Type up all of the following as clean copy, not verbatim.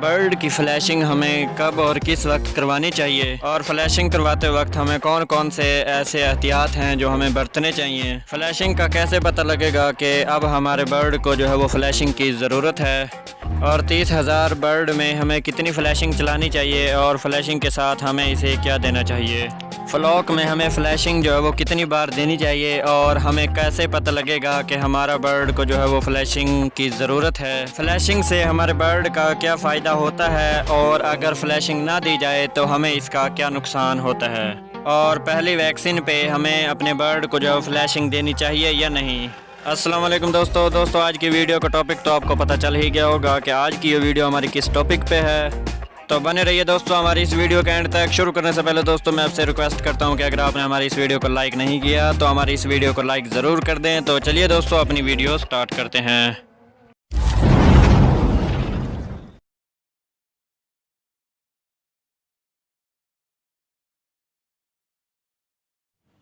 Bird کی flashing ہمیں کب اور کس وقت کروانی چاہیے، اور فلیشنگ کرواتے وقت ہمیں کون کون سے ایسے احتیاط ہیں جو ہمیں برتنے چاہیے۔ فلیشنگ کا کیسے پتہ لگے گا کہ اب ہمارے برڈ کو جو ہے وہ فلیشنگ کی ضرورت ہے، اور 30,000 برڈ میں ہمیں کتنی فلیشنگ چلانی چاہیے، اور فلیشنگ کے ساتھ ہمیں اسے کیا دینا چاہیے۔ فلاک میں ہمیں فلیشنگ جو ہے وہ کتنی بار دینی چاہیے، اور ہمیں کیسے پتہ لگے گا کہ ہمارا برڈ کو جو ہے وہ فلیشنگ کی ضرورت ہے۔ فلیشنگ سے ہمارے برڈ کا کیا فائدہ ہوتا ہے، اور اگر فلیشنگ نہ دی جائے تو ہمیں اس کا کیا نقصان ہوتا ہے، اور پہلی ویکسین پہ ہمیں اپنے برڈ کو جو ہے فلیشنگ دینی چاہیے یا نہیں۔ السلام علیکم دوستو آج کی ویڈیو کا ٹاپک تو آپ کو پتہ چل ہی گیا ہوگا کہ آج کی یہ ویڈیو ہماری کس ٹاپک پہ ہے، تو بنے رہیے دوستو ہماری اس ویڈیو کے اینڈ تک۔ شروع کرنے سے پہلے دوستو میں آپ سے ریکویسٹ کرتا ہوں کہ اگر آپ نے ہماری اس ویڈیو کو لائک نہیں کیا تو ہماری اس ویڈیو کو لائک ضرور کر دیں۔ تو چلیے دوستو اپنی ویڈیو سٹارٹ کرتے ہیں۔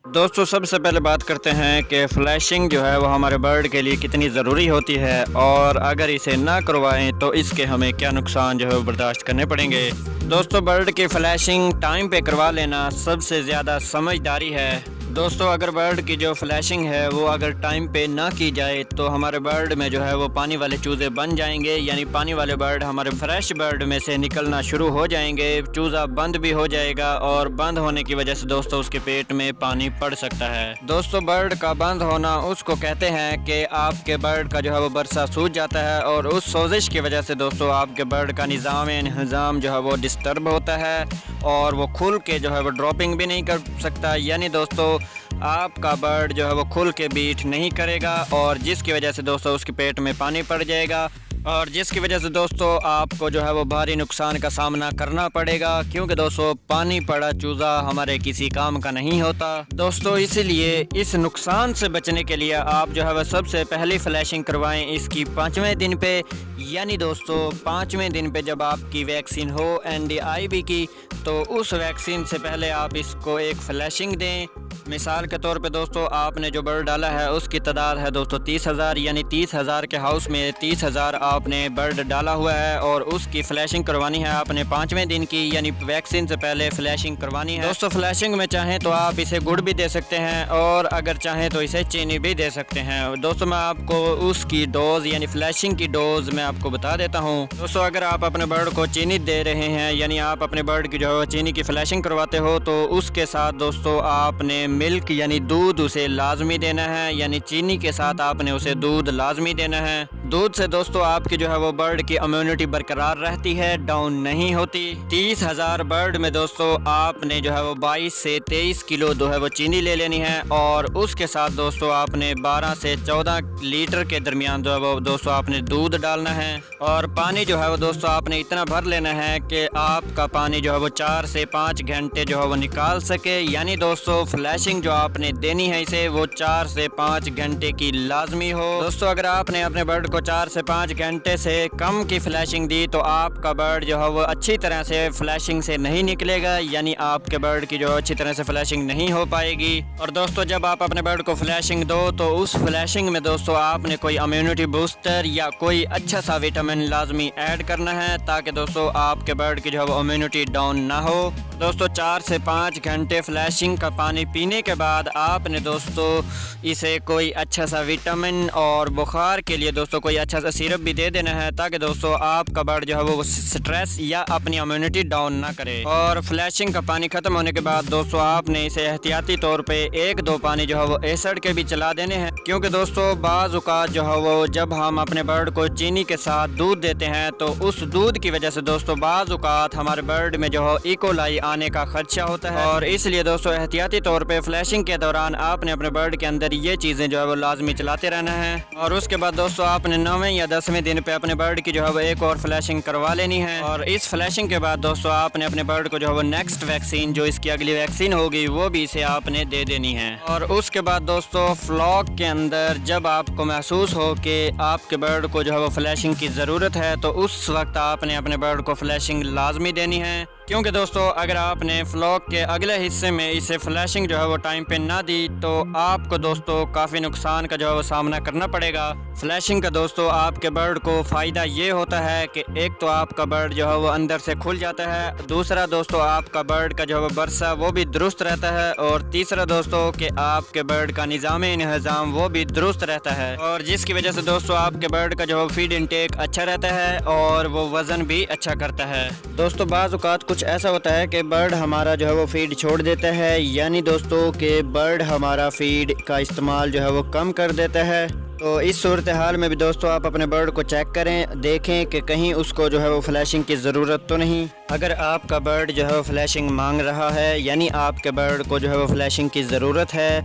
دوستو سب سے پہلے بات کرتے ہیں کہ فلیشنگ جو ہے وہ ہمارے برڈ کے لیے کتنی ضروری ہوتی ہے، اور اگر اسے نہ کروائیں تو اس کے ہمیں کیا نقصان جو ہے وہ برداشت کرنے پڑیں گے۔ دوستو برڈ کی فلیشنگ ٹائم پہ کروا لینا سب سے زیادہ سمجھداری ہے۔ دوستو اگر برڈ کی جو فلیشنگ ہے وہ اگر ٹائم پہ نہ کی جائے تو ہمارے برڈ میں جو ہے وہ پانی والے چوزے بن جائیں گے، یعنی پانی والے برڈ ہمارے فریش برڈ میں سے نکلنا شروع ہو جائیں گے، چوزہ بند بھی ہو جائے گا، اور بند ہونے کی وجہ سے دوستو اس کے پیٹ میں پانی پڑ سکتا ہے۔ دوستو برڈ کا بند ہونا اس کو کہتے ہیں کہ آپ کے برڈ کا جو ہے وہ برسہ سوج جاتا ہے، اور اس سوزش کی وجہ سے دوستو آپ کے برڈ کا نظام جو ہے وہ ڈسٹرب ہوتا ہے، اور وہ کھل کے جو ہے وہ ڈراپنگ بھی نہیں کر سکتا، یعنی دوستو آپ کا برڈ جو ہے وہ کھل کے بیٹ نہیں کرے گا، اور جس کی وجہ سے دوستو اس کے پیٹ میں پانی پڑ جائے گا، اور جس کی وجہ سے دوستو آپ کو جو ہے وہ بھاری نقصان کا سامنا کرنا پڑے گا، کیونکہ دوستو پانی پڑا چوزہ ہمارے کسی کام کا نہیں ہوتا۔ دوستو اسی لیے اس نقصان سے بچنے کے لیے آپ جو ہے وہ سب سے پہلی فلیشنگ کروائیں اس کی 5ویں دن پہ، یعنی دوستو 5ویں دن پہ جب آپ کی ویکسین ہو NDIB کی، تو اس ویکسین سے پہلے آپ اس کو ایک فلیشنگ دیں۔ مثال کے طور پہ دوستو آپ نے جو برڈ ڈالا ہے اس کی تعداد ہے دوستو 30,000، یعنی 30,000 کے ہاؤس میں 30,000 آپ نے برڈ ڈالا ہوا ہے، اور اس کی فلیشنگ کروانی ہے آپ نے 5ویں دن کی، یعنی ویکسین سے پہلے فلیشنگ کروانی ہے۔ دوستو فلیشنگ میں چاہیں تو آپ اسے گڑ بھی دے سکتے ہیں، اور اگر چاہیں تو اسے چینی بھی دے سکتے ہیں۔ دوستو میں آپ کو اس کی ڈوز یعنی فلیشنگ کی ڈوز میں آپ کو بتا دیتا ہوں۔ دوستو اگر آپ اپنے برڈ کو چینی دے رہے ہیں، یعنی آپ اپنے برڈ کی جو ہے چینی کی فلیشنگ کرواتے ہو، تو اس کے ساتھ دوستو آپ نے ملک یعنی دودھ اسے لازمی دینا ہے، یعنی چینی کے ساتھ آپ نے اسے دودھ لازمی دینا ہے۔ دودھ سے دوستو آپ کی جو ہے وہ برڈ کی امیونٹی برقرار رہتی ہے، ڈاؤن نہیں ہوتی۔ 30,000 برڈ میں دوستو آپ نے جو ہے وہ 22 سے 23 کلو جو ہے وہ چینی لے لینی ہے، اور اس کے ساتھ دوستو آپ نے 12 سے 14 لیٹر کے درمیان جو ہے وہ دوستو آپ نے دودھ ڈالنا ہے، اور پانی جو ہے وہ دوستو آپ نے اتنا بھر لینا ہے کہ آپ کا پانی جو ہے وہ 4 سے 5 گھنٹے جو ہے وہ نکال سکے، یعنی دوستو فلیشنگ جو آپ نے دینی ہے اسے وہ 4 سے 5 گھنٹے کی لازمی ہو۔ دوستو اگر آپ نے اپنے برڈ کو 4 سے 5 گھنٹے سے کم کی فلیشنگ دی تو آپ کا برڈ جو ہے وہ اچھی طرح سے فلیشنگ سے نہیں نکلے گا، یعنی آپ کے برڈ کی جو اچھی طرح سے فلیشنگ نہیں ہو پائے گی۔ اور دوستو جب آپ اپنے برڈ کو فلیشنگ دو تو اس فلیشنگ میں دوستو آپ نے کوئی امیونٹی بوسٹر یا کوئی اچھا سا وٹامن لازمی ایڈ کرنا ہے، تاکہ دوستو آپ کے برڈ کی جو ہے وہ امیونٹی ڈاؤن نہ ہو۔ دوستو 4 سے 5 گھنٹے فلیشنگ کا پانی پینے کے بعد آپ نے دوستو اسے کوئی اچھا سا وٹامن اور بخار کے لیے دوستو کوئی اچھا سا سیرپ بھی دے دینا ہے، تاکہ دوستو آپ کا برڈ جو ہے وہ سٹریس یا اپنی امیونٹی ڈاؤن نہ کرے۔ اور فلیشنگ کا پانی ختم ہونے کے بعد دوستو آپ نے اسے احتیاطی طور پہ 1-2 پانی جو ہے وہ ایسڈ کے بھی چلا دینے ہیں، کیونکہ دوستو بعض اوقات جو ہے وہ جب ہم اپنے برڈ کو چینی کے ساتھ دودھ دیتے ہیں تو اس دودھ کی وجہ سے دوستو بعض اوقات ہمارے برڈ میں جو ہے ایکولائی آنے کا خدشہ ہوتا ہے، اور اس لیے دوستو احتیاطی طور پہ فلیشنگ کے دوران آپ نے اپنے برڈ کے اندر یہ چیزیں جو ہے وہ لازمی چلاتے رہنا ہے۔ اور اس کے بعد دوستو آپ نے 9ویں یا 10ویں دن پہ اپنے برڈ کی جو ہے وہ ایک اور فلیشنگ کروا لینی ہے، اور اس فلیشنگ کے بعد دوستو آپ نے اپنے برڈ کو جو ہے وہ نیکسٹ ویکسین جو اس کی اگلی ویکسین ہوگی وہ بھی اسے آپ نے دے دینی ہے۔ اور اس کے بعد دوستو فلاک کے اندر جب آپ کو محسوس ہو کہ آپ کے برڈ کو جو ہے وہ فلیشنگ کی ضرورت ہے تو اس وقت آپ نے اپنے برڈ کو فلیشنگ لازمی دینی ہے۔ کیونکہ دوستو اگر آپ نے فلاک کے اگلے حصے میں اسے فلیشنگ جو ہے وہ ٹائم پہ نہ دی تو آپ کو دوستو کافی نقصان کا جو ہے وہ سامنا کرنا پڑے گا۔ فلیشنگ کا دوستو آپ کے برڈ کو فائدہ یہ ہوتا ہے کہ ایک تو آپ کا برڈ جو ہے وہ اندر سے کھل جاتا ہے، دوسرا دوستو آپ کا برڈ کا جو ہے وہ برسا وہ بھی درست رہتا ہے، اور تیسرا دوستو کہ آپ کے برڈ کا نظام انہضام وہ بھی درست رہتا ہے، اور جس کی وجہ سے دوستو آپ کے برڈ کا جو ہے فیڈ انٹیک اچھا رہتا ہے اور وہ وزن بھی اچھا کرتا ہے۔ دوستو بعض اوقات کچھ ایسا ہوتا ہے کہ برڈ ہمارا جو ہے وہ فیڈ چھوڑ دیتا ہے، یعنی دوستو کہ برڈ ہمارا فیڈ کا استعمال جو ہے وہ کم کر دیتا ہے۔ تو اس صورتحال میں بھی دوستو آپ اپنے برڈ کو چیک کریں، دیکھیں کہ کہیں اس کو جو ہے وہ فلیشنگ کی ضرورت تو نہیں۔ اگر آپ کا برڈ جو ہے وہ فلیشنگ مانگ رہا ہے، یعنی آپ کے برڈ کو جو ہے وہ فلیشنگ کی ضرورت ہے،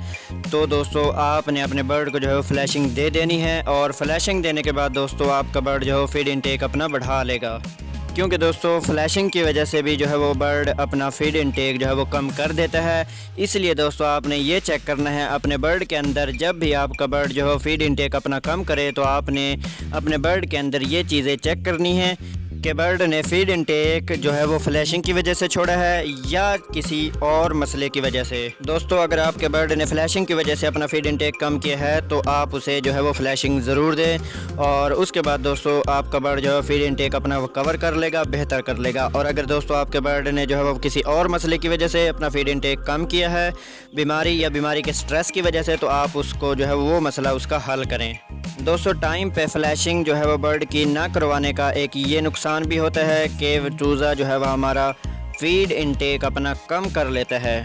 تو دوستو آپ نے اپنے برڈ کو جو ہے وہ فلیشنگ دے دینی ہے، اور فلیشنگ دینے کے بعد دوستو آپ کا برڈ جو ہے وہ فیڈ انٹیک اپنا بڑھا لے گا، کیونکہ دوستو فلیشنگ کی وجہ سے بھی جو ہے وہ برڈ اپنا فیڈ انٹیک جو ہے وہ کم کر دیتا ہے۔ اس لیے دوستو آپ نے یہ چیک کرنا ہے اپنے برڈ کے اندر، جب بھی آپ کا برڈ جو ہے فیڈ انٹیک اپنا کم کرے تو آپ نے اپنے برڈ کے اندر یہ چیزیں چیک کرنی ہیں کہ برڈ نے فیڈ انٹیک جو ہے وہ فلیشنگ کی وجہ سے چھوڑا ہے یا کسی اور مسئلے کی وجہ سے۔ دوستو اگر آپ کے برڈ نے فلیشنگ کی وجہ سے اپنا فیڈ انٹیک کم کیا ہے تو آپ اسے جو ہے وہ فلیشنگ ضرور دیں، اور اس کے بعد دوستو آپ کا برڈ جو ہے فیڈ انٹیک اپنا وہ کور کر لے گا، بہتر کر لے گا۔ اور اگر دوستو آپ کے برڈ نے جو ہے وہ کسی اور مسئلے کی وجہ سے اپنا فیڈ انٹیک کم کیا ہے، بیماری یا بیماری کے سٹریس کی وجہ سے، تو آپ اس کو جو ہے وہ مسئلہ اس کا حل کریں۔ دوستو ٹائم پہ فلیشنگ جو ہے وہ برڈ کی نہ کروانے کا ایک یہ نقصان بھی ہوتا ہے کہ چوزا جو ہے وہ ہمارا فیڈ انٹیک اپنا کم کر لیتا ہے۔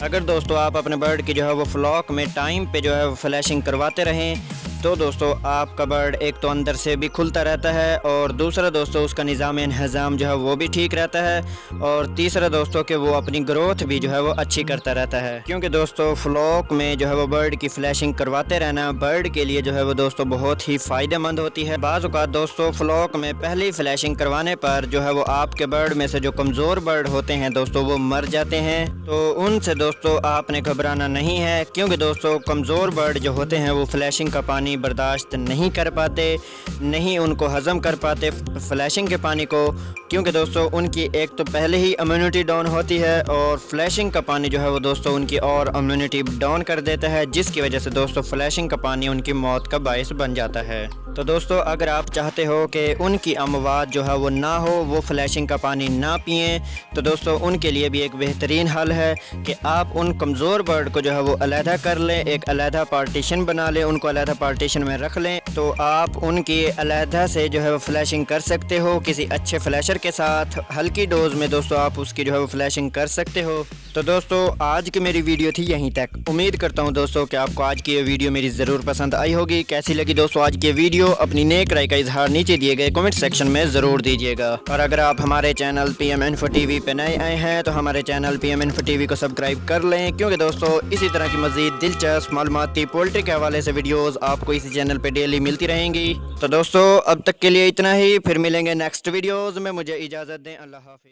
اگر دوستو آپ اپنے برڈ کی جو ہے وہ فلاک میں ٹائم پہ جو ہے وہ فلیشنگ کرواتے رہیں تو دوستو آپ کا برڈ ایک تو اندر سے بھی کھلتا رہتا ہے، اور دوسرا دوستو اس کا نظام انہضام جو ہے وہ بھی ٹھیک رہتا ہے، اور تیسرا دوستو کہ وہ اپنی گروتھ بھی جو ہے وہ اچھی کرتا رہتا ہے۔ کیونکہ دوستو فلاک میں جو ہے وہ برڈ کی فلیشنگ کرواتے رہنا برڈ کے لیے جو ہے وہ دوستو بہت ہی فائدہ مند ہوتی ہے۔ بعض اوقات دوستو فلاک میں پہلی فلیشنگ کروانے پر جو ہے وہ آپ کے برڈ میں سے جو کمزور برڈ ہوتے ہیں دوستو وہ مر جاتے ہیں، تو ان سے دوستو آپ نے گھبرانا نہیں ہے، کیونکہ دوستو کمزور برڈ جو ہوتے ہیں وہ فلیشنگ کا پانی برداشت نہیں کر پاتے، نہیں ان کو ہضم کر پاتے فلیشنگ کے پانی کو، کیونکہ دوستو ان کی ایک تو پہلے ہی امیونٹی ڈاؤن ہوتی ہے، اور فلیشنگ کا پانی جو ہے وہ دوستو ان کی اور امیونٹی ڈاؤن کر دیتا ہے، جس کی وجہ سے دوستو فلیشنگ کا پانی ان کی موت کا باعث بن جاتا ہے۔ تو دوستو اگر آپ چاہتے ہو کہ ان کی اموات جو ہے وہ نہ ہو، وہ فلیشنگ کا پانی نہ پئیں، تو دوستو ان کے لیے بھی ایک بہترین حل ہے کہ آپ ان کمزور برڈ کو جو ہے وہ علیحدہ کر لیں، ایک علیحدہ پارٹیشن بنا لیں، ان کو علیحدہ پارٹیشن میں رکھ لیں، تو آپ ان کی علیحدہ سے جو ہے وہ فلیشنگ کر سکتے ہو کسی اچھے فلیشر کے ساتھ، ہلکی ڈوز میں دوستو آپ اس کی جو ہے وہ فلیشنگ کر سکتے ہو۔ تو دوستو آج کی میری ویڈیو تھی یہیں تک، امید کرتا ہوں دوستو کہ آپ کو آج کی یہ ویڈیو میری ضرور پسند آئی ہوگی۔ کیسی لگی دوستو آج کی یہ ویڈیو؟ اپنی نیک رائے کا اظہار نیچے دیے گئے کمنٹ سیکشن میں ضرور دیجیے گا، اور اگر آپ ہمارے channel P M info T V پہ نئے آئے ہیں تو ہمارے channel P M info T V کو سبسکرائب کر لیں، کیونکہ دوستو اسی طرح کی مزید دلچسپ معلوماتی پولٹری کے حوالے سے ویڈیوز آپ کو اسی چینل پہ ڈیلی ملتی رہیں گی۔ تو دوستو اب تک کے لیے اتنا ہی، پھر ملیں گے نیکسٹ ویڈیوز میں، مجھے اجازت دیں، اللہ حافظ۔